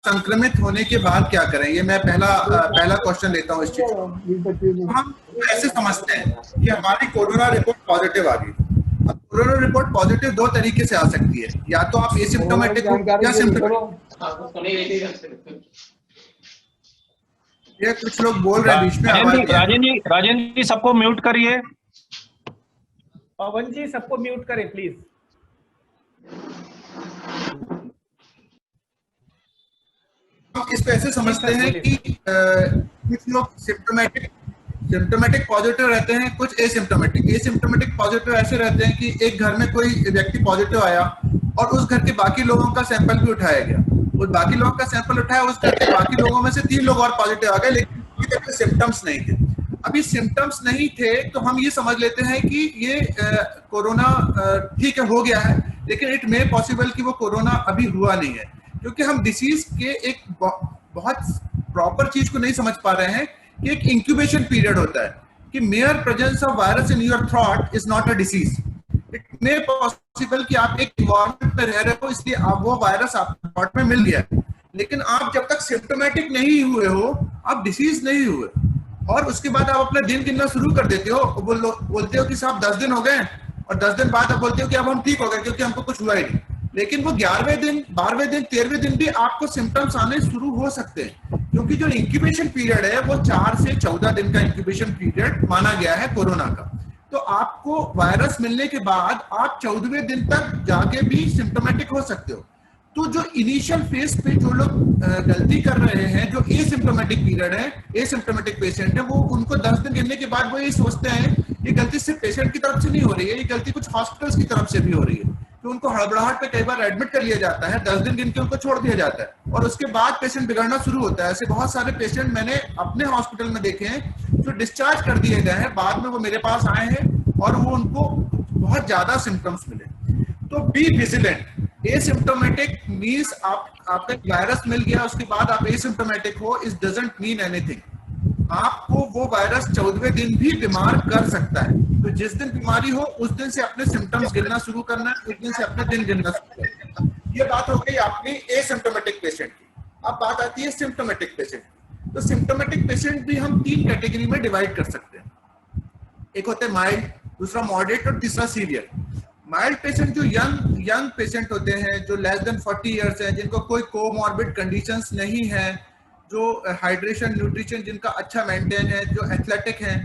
संक्रमित होने के बाद क्या करें, ये मैं पहला क्वेश्चन लेता हूँ इस चीज को। हम ऐसे समझते हैं कि हमारी कोरोना रिपोर्ट पॉजिटिव आ गई। अब कोरोना रिपोर्ट पॉजिटिव दो तरीके से आ सकती है, या तो आप एसिम्प्टोमेटिक हो या सिम्प्टोमेटिक। ये कुछ लोग बोल रहे हैं बीच में आवाज। राजेंद्र जी सबको म्यूट करिए। पवन जी सबको म्यूट करें प्लीज। हम इसको ऐसे समझते हैं कि कुछ लोग सिम्प्टोमेटिक पॉजिटिव रहते हैं, कुछ एसिम्प्टोमेटिक पॉजिटिव ऐसे रहते हैं कि एक घर में कोई व्यक्ति पॉजिटिव आया और उस घर के बाकी लोगों का सैंपल भी उठाया गया, उस बाकी लोगों का सैंपल उठाया, उस घर के बाकी लोगों में से 3 लोग और पॉजिटिव आ गए, लेकिन अभी तक सिम्टम्स नहीं थे। अभी सिम्टम्स नहीं थे तो हम ये समझ लेते हैं कि ये कोरोना ठीक है, हो गया है, लेकिन इट मे पॉसिबल कि वो कोरोना अभी हुआ नहीं है, क्योंकि हम डिसीज के एक बहुत प्रॉपर चीज को नहीं समझ पा रहे हैं कि एक इंक्यूबेशन पीरियड होता है, कि mayor presence of virus in your throat is not a disease. It may possible कि आप एक इन्वायरमेंट में रह रहे हो, इसलिए आप वो वायरस आपके थ्रॉट में मिल गया, लेकिन आप जब तक सिम्प्टोमेटिक नहीं हुए हो, आप डिसीज नहीं हुए, और उसके बाद आप अपना दिन गिनना शुरू कर देते हो, बोलते हो कि साहब 10 दिन हो गए, और 10 दिन बाद आप बोलते हो कि अब हम ठीक हो गए क्योंकि हमको कुछ हुआ ही नहीं। लेकिन वो 11वें दिन, 12वें दिन, 13वें दिन भी आपको सिम्टम्स आने शुरू हो सकते हैं, क्योंकि जो इंक्यूबेशन पीरियड है वो 4 से 14 दिन का इंक्यूबेशन पीरियड माना गया है कोरोना का। तो आपको वायरस मिलने के बाद आप 14वें दिन तक जाके भी सिम्टोमेटिक हो सकते हो। तो जो इनिशियल फेज पे जो लोग गलती कर रहे हैं, जो एसिम्प्टोमेटिक पीरियड है, एसिम्प्टोमेटिक पेशेंट है, वो उनको 10 दिन गिनने के बाद वो ये सोचते हैं ये गलती सिर्फ पेशेंट की तरफ से नहीं हो रही है, ये गलती कुछ हॉस्पिटल्स की तरफ से भी हो रही है, तो उनको हड़बड़ाहट पे कई बार एडमिट कर लिया जाता है, 10 दिन गिन के उनको छोड़ दिया जाता है, और उसके बाद पेशेंट बिगड़ना शुरू होता है। ऐसे बहुत सारे पेशेंट मैंने अपने हॉस्पिटल में देखे हैं जो डिस्चार्ज कर दिए गए हैं, बाद में वो मेरे पास आए हैं और वो उनको बहुत ज्यादा सिम्टम्स मिले। तो बी विजिलेंट। एसिम्प्टोमेटिक मींस आपका वायरस मिल गया, उसके बाद आप एसिम्प्टोमेटिक हो, इट डजंट मीन एनीथिंग। आपको वो वायरस 14वें दिन भी बीमार कर सकता है। तो जिस दिन बीमारी हो उस दिन से अपने सिम्टम्स गिनना शुरू करना है, उस दिन से अपने दिन गिनना शुरू करना है। ये बात हो गई आपकी एसिम्प्टोमेटिक पेशेंट की। अब बात आती है सिम्प्टोमेटिक पेशेंट। तो सिम्प्टोमेटिक पेशेंट भी हम 3 कैटेगरी में डिवाइड कर सकते हैं। एक होते हैं माइल्ड, दूसरा मॉडरेट और तीसरा सीवियर। माइल्ड पेशेंट जो यंग पेशेंट होते हैं, जो लेस देन 40 इयर्स हैं, जिनको कोई कोमॉर्बिड कंडीशंस नहीं है, जो हाइड्रेशन न्यूट्रिशन जिनका अच्छा मेंटेन है, जो एथलेटिक हैं,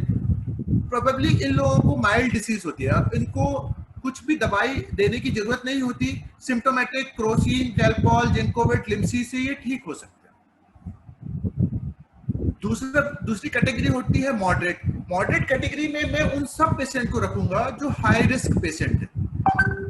प्रोबेबली इन लोगों को माइल्ड डिसीज होती है। इनको कुछ भी दवाई देने की जरूरत नहीं होती। सिम्प्टोमेटिक क्रोसिन, कैल्पॉल, जिंकोविट, लिम्सी से ये ठीक हो सकते हैं। दूसरी कैटेगरी होती है मॉडरेट। मॉडरेट कैटेगरी में मैं उन सब पेशेंट को रखूंगा जो हाई रिस्क पेशेंट है।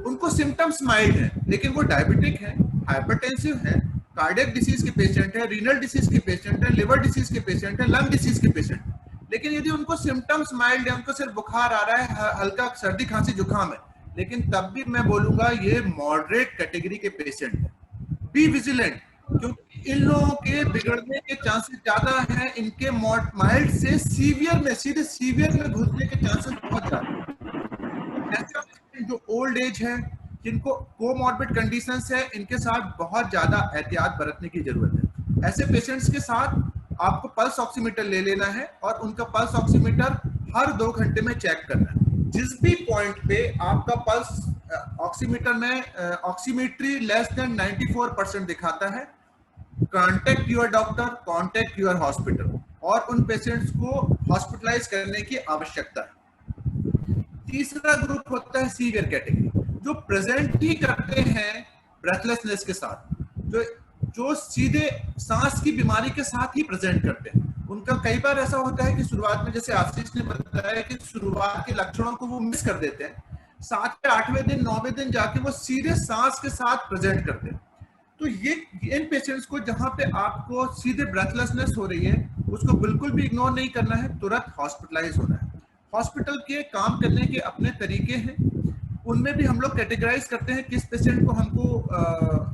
उनको सिम्टम्स माइल्ड है, लेकिन वो डायबिटिक है, हाइपरटेंसिव है, कार्डियक डिसीज के पेशेंट है, रीनल डिसीज के पेशेंट है, लिवर डिसीज के पेशेंट है, लंग डिसीज के पेशेंट है। लेकिन यदि उनको सिम्टम्स माइल्ड है, उनको सिर्फ बुखार आ रहा है, हल्का सर्दी खांसी जुकाम है, लेकिन तब भी मैं बोलूंगा ये मॉडरेट कैटेगरी के पेशेंट है। बी विजिलेंट, क्योंकि इन लोगों के बिगड़ने के चांसेस ज्यादा हैं, इनके माइल्ड से सीवियर में, सीधे सीवियर में घुसने के चांसेस बहुत ज्यादा हैं। ऐसे जो ओल्ड एज है, जिनको कोमॉर्बिड कंडीशंस है, इनके साथ बहुत ज्यादा एहतियात बरतने की जरूरत है। ऐसे पेशेंट्स के साथ आपको पल्स ऑक्सीमीटर ले लेना है और उनका पल्स ऑक्सीमीटर हर 2 घंटे में चेक करना है। जिस भी पॉइंट पे आपका पल्स ऑक्सीमीटर में ऑक्सीमेट्री लेस देन 94% दिखाता है, contact your doctor, contact your hospital, और उन पेशेंट्स को हॉस्पिटलाइज करने की आवश्यकता है। तीसरा ग्रुप होता है सीवियर कैटेगरी, जो प्रेजेंट ही करते हैं ब्रेथलेसनेस के साथ, जो सीधे सांस की बीमारी के साथ ही प्रेजेंट करते हैं। उनका कई बार ऐसा होता है कि शुरुआत में, जैसे आशीष ने बताया कि शुरुआत के लक्षणों को वो मिस कर देते हैं, 7वें 8वें दिन 9वें दिन जाके वो सीधे सांस के साथ प्रेजेंट करते हैं। तो ये इन पेशेंट्स को, जहां पे आपको सीधे ब्रेथलेसनेस हो रही है, उसको बिल्कुल भी इग्नोर नहीं करना है, तुरंत हॉस्पिटलाइज होना है। हॉस्पिटल के काम करने के अपने तरीके हैं, उनमें भी हम लोग कैटेगराइज करते हैं किस पेशेंट को हमको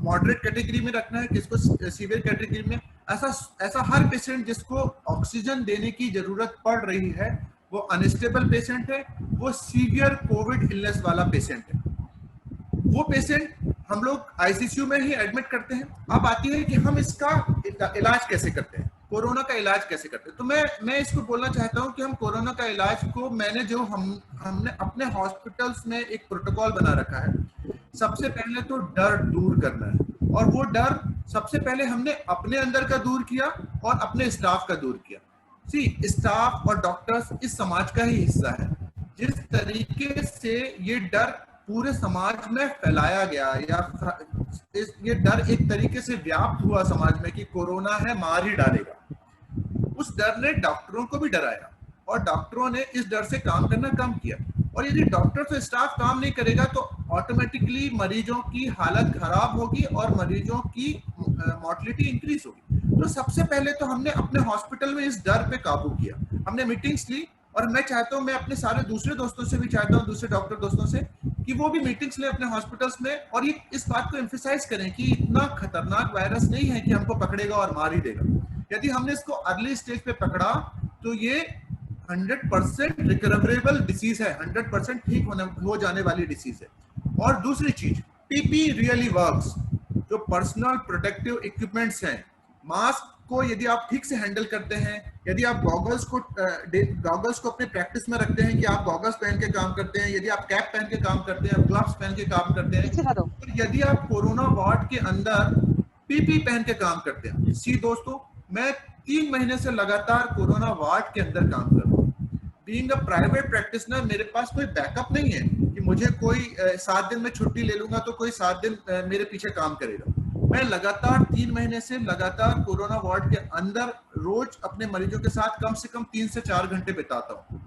मॉडरेट कैटेगरी में रखना है, किसको सीवियर कैटेगरी में। ऐसा हर पेशेंट जिसको ऑक्सीजन देने की जरूरत पड़ रही है, वो अनस्टेबल पेशेंट है, वो सीवियर कोविड इलनेस वाला पेशेंट है। वो पेशेंट हम लोग आईसीयू में ही एडमिट करते हैं। अब आती है कि हम इसका इलाज कैसे करते हैं, कोरोना का इलाज कैसे करते हैं। तो मैं इसको बोलना चाहता हूं कि हम कोरोना का इलाज को हमने अपने हॉस्पिटल्स में एक प्रोटोकॉल बना रखा है। सबसे पहले तो डर दूर करना है, और वो डर सबसे पहले हमने अपने अंदर का दूर किया और अपने स्टाफ का दूर किया। स्टाफ और डॉक्टर्स इस समाज का ही हिस्सा है। जिस तरीके से ये डर पूरे समाज में फैलाया गया, या ये डर एक तरीके से व्याप्त हुआ समाज में कि कोरोना है, मार ही डालेगा, उस डर ने डॉक्टरों को भी डराया और डॉक्टरों ने इस डर से काम करना कम किया। और यदि डॉक्टर तो स्टाफ काम नहीं करेगा तो ऑटोमेटिकली मरीजों की हालत खराब होगी और मरीजों की मॉर्टलिटी इंक्रीज होगी। तो सबसे पहले तो हमने अपने हॉस्पिटल में इस डर पे काबू किया। हमने मीटिंग्स ली, और मैं चाहता हूं, मैं अपने सारे दूसरे दोस्तों से भी चाहता हूं, दूसरे डॉक्टर दोस्तों से, कि वो भी मीटिंग्स ले अपने हॉस्पिटल्स में, और ये इस बात को एम्फेसाइज करें कि इतना खतरनाक वायरस नहीं है कि हमको पकड़ेगा और मार ही देगा। यदि हमने इसको अर्ली स्टेज पे पकड़ा तो ये 100% रिकवरेबल डिसीज है, 100% ठीक हो जाने वाली डिसीज है। और दूसरी चीज, पीपी रियली वर्क्स। जो पर्सनल प्रोटेक्टिव इक्विपमेंट्स हैं, मास्क को यदि आप ठीक से हैंडल करते हैं, यदि आप गॉगल्स को अपने प्रैक्टिस में रखते हैं कि आप गॉगल्स पहन के काम करते हैं, यदि आप कैप पहन के काम करते हैं, ग्लव्स पहन के काम करते हैं, तो यदि आप कोरोना वार्ड के अंदर पीपी पहन के काम करते हैं। दोस्तों, मैं 3 महीने से लगातार कोरोना वार्ड के अंदर काम कर रहा हूँ। बीइंग अ प्राइवेट प्रैक्टिशनर, मेरे पास कोई बैकअप नहीं है कि मुझे कोई 7 दिन में छुट्टी ले लूंगा तो कोई 7 दिन मेरे पीछे काम करेगा। मैं लगातार 3 महीने से लगातार कोरोना वार्ड के अंदर रोज अपने मरीजों के साथ कम से कम 3 से 4 घंटे बिताता हूँ,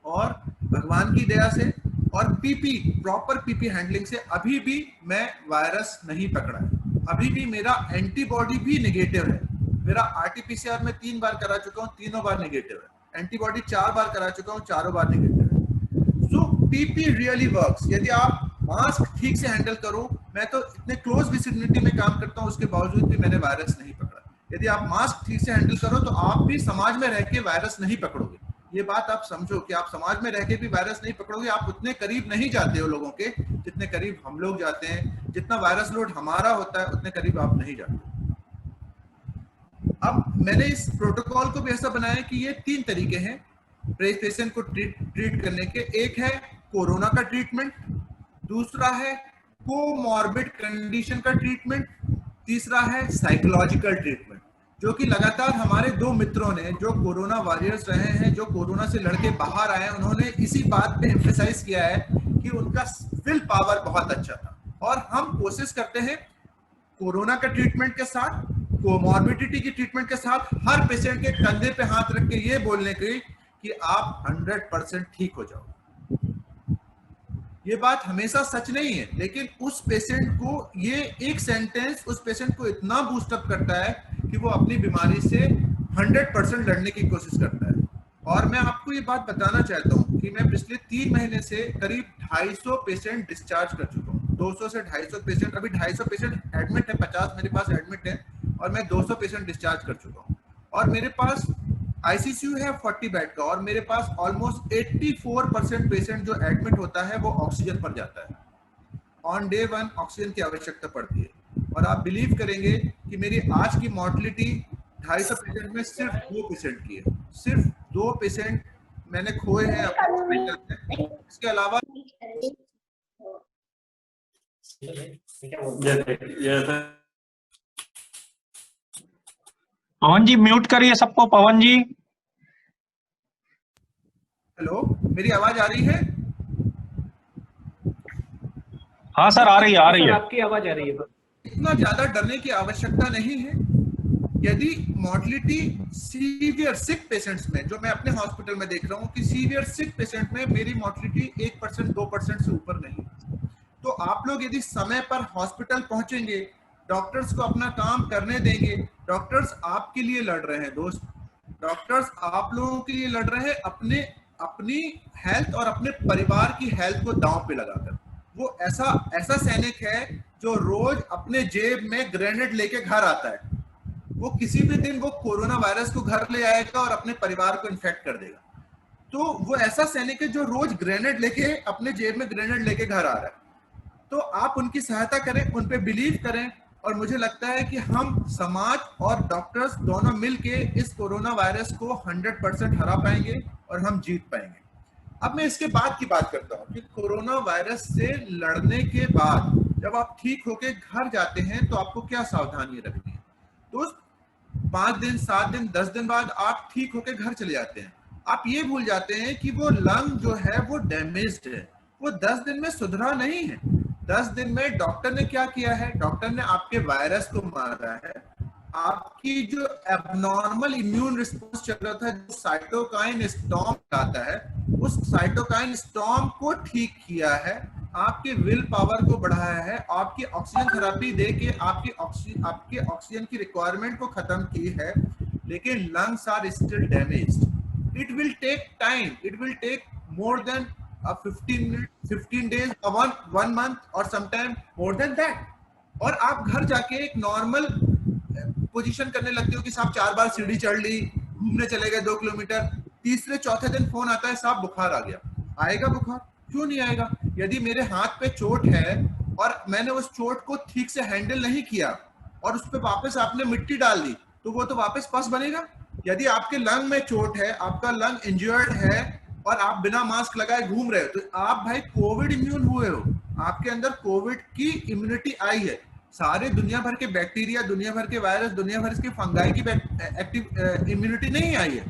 और भगवान की दया से और प्रॉपर पीपी हैंडलिंग से अभी भी मैं वायरस नहीं पकड़ा है। अभी भी मेरा एंटीबॉडी भी नेगेटिव है। मेरा आरटीपीसीआर में 3 बार करा चुका हूँ, तीनों बार नेगेटिव है। एंटीबॉडी 4 बार करा चुका हूँ, चारों बार नेगेटिव है। सो पीपी रियली वर्क्स। यदि आप मास्क ठीक से हैंडल करो, मैं तो इतने क्लोज विसिनिटी में काम करता हूँ, उसके बावजूद भी मैंने वायरस नहीं पकड़ा। यदि आप मास्क ठीक से हैंडल करो तो आप भी समाज में रह के वायरस नहीं पकड़ोगे। ये बात आप समझो कि आप समाज में रह के भी वायरस नहीं पकड़ोगे। आप उतने करीब नहीं जाते हो लोगों के जितने करीब हम लोग जाते हैं। जितना वायरस लोड हमारा होता है उतने करीब आप नहीं जाते। अब मैंने इस प्रोटोकॉल को भी ऐसा बनाया कि ये 3 तरीके हैं पेशेंट को ट्रीट करने के। एक है कोरोना का ट्रीटमेंट, दूसरा है कोमॉर्बिड कंडीशन का ट्रीटमेंट, तीसरा है साइकोलॉजिकल ट्रीटमेंट, जो कि लगातार हमारे 2 मित्रों ने, जो कोरोना वॉरियर्स रहे हैं, जो कोरोना से लड़के बाहर आए, उन्होंने इसी बात पे एम्फेसाइज किया है कि उनका विल पावर बहुत अच्छा था। और हम कोशिश करते हैं कोरोना का ट्रीटमेंट के साथ, कोमॉर्बिडिटी की ट्रीटमेंट के साथ, हर पेशेंट के कंधे पे हाथ रख के ये बोलने की कि आप 100% ठीक हो जाओ। ये बात हमेशा सच नहीं है, लेकिन उस पेशेंट को ये एक सेंटेंस उस पेशेंट को इतना बूस्टअप करता है कि वो अपनी बीमारी से 100% लड़ने की कोशिश करता है। और मैं आपको ये बात बताना चाहता हूँ कि मैं पिछले 3 महीने से करीब 250 पेशेंट डिस्चार्ज कर चुका हूँ। 200 से 250 पेशेंट, अभी 250 पेशेंट एडमिट है, 50 मेरे पास एडमिट है, और मैं 200 पेशेंट डिस्चार्ज कर चुका हूँ। और मेरे पास आईसीयू है 40 बेड का, और मेरे पास ऑलमोस्ट 84% पेशेंट जो एडमिट होता है वो ऑक्सीजन पर जाता है। ऑन डे 1 ऑक्सीजन की आवश्यकता पड़ती है। और आप बिलीव करेंगे कि मेरी आज की मॉर्टलिटी 250 पेशेंट में सिर्फ 2 पेशेंट की है। सिर्फ 2 पेशेंट मैंने खोए हैं अपने हॉस्पिटल में। इसके अलावा पवन जी म्यूट करिए सबको। पवन जी, हेलो, मेरी आवाज आ रही है? हाँ सर, आ रही है। आपकी आवाज आ रही है। इतना ज्यादा डरने की आवश्यकता नहीं है। यदि मॉर्टलिटी सीवियर सिक पेशेंट्स में, जो मैं अपने हॉस्पिटल में देख रहा हूँ कि सीवियर सिक पेशेंट में मेरी मॉर्टलिटी 1% 2% से ऊपर नहीं, तो आप लोग यदि समय पर हॉस्पिटल पहुंचेंगे, डॉक्टर्स को अपना काम करने देंगे। डॉक्टर्स आपके लिए लड़ रहे हैं दोस्त, डॉक्टर्स आप लोगों के लिए लड़ रहे हैं, अपनी हेल्थ और अपने परिवार की हेल्थ को दांव पे लगाकर। वो ऐसा सैनिक है जो रोज अपने जेब में ग्रेनेड लेके घर आता है। वो किसी भी दिन वो कोरोना वायरस को घर ले आएगा और अपने परिवार को इन्फेक्ट कर देगा। तो वो ऐसा सैनिक है जो रोज ग्रेनेड लेके, अपने जेब में ग्रेनेड लेके घर आ रहा है। तो आप उनकी सहायता करें, उन पे बिलीव करें, और मुझे लगता है कि हम समाज और डॉक्टर्स दोनों मिलके इस कोरोना वायरस को 100% हरा पाएंगे और हम जीत पाएंगे। अब मैं इसके बाद की बात करता हूँ कि कोरोना वायरस से लड़ने के बाद जब आप ठीक होके घर जाते हैं तो आपको क्या सावधानी रखनी है। तो 5 दिन, 7 दिन, 10 दिन बाद आप ठीक होके घर चले जाते हैं, आप ये भूल जाते हैं कि वो लंग जो है वो डैमेज्ड है, वो 10 दिन में सुधरा नहीं है। 10 दिन में डॉक्टर ने क्या किया है, डॉक्टर ने आपके वायरस को मारा है, आपकी जो एबनॉर्मल इम्यून रिस्पॉन्स चल रहा था, जो साइटोकाइन स्टॉर्म आता है, उस साइटोकाइन स्टॉर्म को ठीक किया है, आपके विल पावर को बढ़ाया है, आपकी ऑक्सीजन थेरेपी देके आपके ऑक्सीजन की रिक्वायरमेंट को खत्म की है, लेकिन lungs are still damaged. It will take time, it will take more than 15 days or 1 month or sometime more than that। और आप घर जाके एक नॉर्मल पोजीशन करने लगते हो कि साहब 4 बार सीढ़ी चढ़ ली, घूमने चले गए 2 किलोमीटर, तीसरे चौथे दिन फोन आता है साहब बुखार आ गया। आएगा बुखार, क्यों नहीं आएगा? यदि मेरे हाथ पे चोट है और मैंने उस चोट को ठीक से हैंडल नहीं किया और उस पर वापस आपने मिट्टी डाल दी तो वो तो वापस पस बनेगा। यदि आपके लंग में चोट है, आपका लंग इंजर्ड है और आप बिना मास्क लगाए घूम रहे हो, तो आप भाई कोविड इम्यून हुए हो, आपके अंदर कोविड की इम्यूनिटी आई है। सारे दुनिया भर के बैक्टीरिया, दुनिया भर के वायरस, दुनिया भर के फंगाई की एक्टिव इम्यूनिटी नहीं आई है।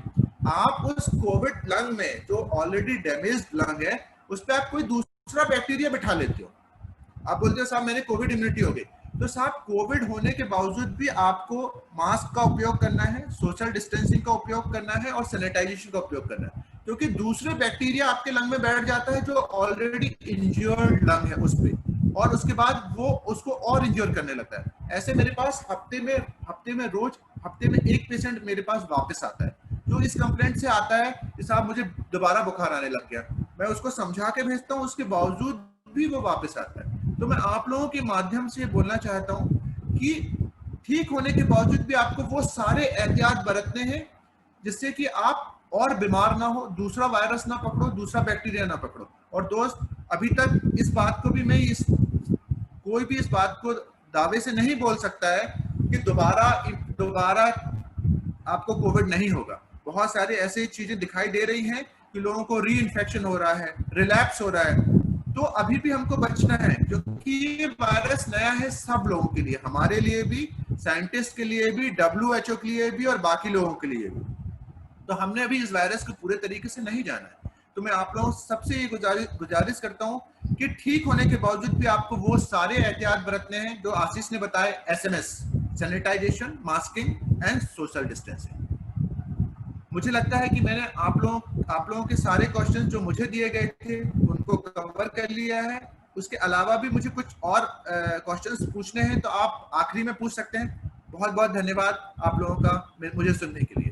आप उस कोविड लंग में जो ऑलरेडी डैमेज्ड लंग है उस पर आप कोई दूसरा बैक्टीरिया बिठा लेते हो, आप बोलते हो साहब मैंने कोविड इम्यूनिटी हो गई। तो साहब कोविड होने के बावजूद भी आपको मास्क का उपयोग करना है, सोशल डिस्टेंसिंग का उपयोग करना है और सैनिटाइजेशन का उपयोग करना है, क्योंकि दूसरे बैक्टीरिया आपके लंग में बैठ जाता है जो ऑलरेडी इंजर्ड लंग है उस पर, और उसके बाद वो उसको और इंजर करने लगता है। ऐसे मेरे पास हफ्ते में एक पेशेंट मेरे पास वापस आता है जो इस कंप्लेंट से आता है कि साहब मुझे दोबारा बुखार आने लग गया। मैं उसको समझा के भेजता हूँ, उसके बावजूद भी वो वापस आता है। तो मैं आप लोगों के माध्यम से बोलना चाहता हूँ कि ठीक होने के बावजूद भी आपको वो सारे एहतियात बरतने हैं जिससे कि आप और बीमार ना हो, दूसरा वायरस ना पकड़ो, दूसरा बैक्टीरिया ना पकड़ो। और दोस्त, अभी तक इस बात को भी कोई भी इस बात को दावे से नहीं बोल सकता है कि दोबारा आपको कोविड नहीं होगा। बहुत सारी ऐसी चीजें दिखाई दे रही हैं कि लोगों को री इन्फेक्शन हो रहा है, रिलैप्स हो रहा है। तो अभी भी हमको बचना है, क्योंकि ये वायरस नया है सब लोगों के लिए, हमारे लिए भी, साइंटिस्ट के लिए भी, WHO के लिए भी और बाकी लोगों के लिए भी। तो हमने अभी इस वायरस को पूरे तरीके से नहीं जाना है। तो मैं आप लोगों सबसे ये गुजारिश करता हूं कि ठीक होने के बावजूद भी आपको वो सारे एहतियात बरतने हैं जो आशीष ने बताए, SMS, sanitization, masking and social distancing. मुझे लगता है कि मैंने आप लोगों के सारे क्वेश्चन जो मुझे दिए गए थे उनको कवर कर लिया है। उसके अलावा भी मुझे कुछ और क्वेश्चंस पूछने हैं तो आप आखिरी में पूछ सकते हैं। बहुत बहुत धन्यवाद आप लोगों का मुझे सुनने के लिए।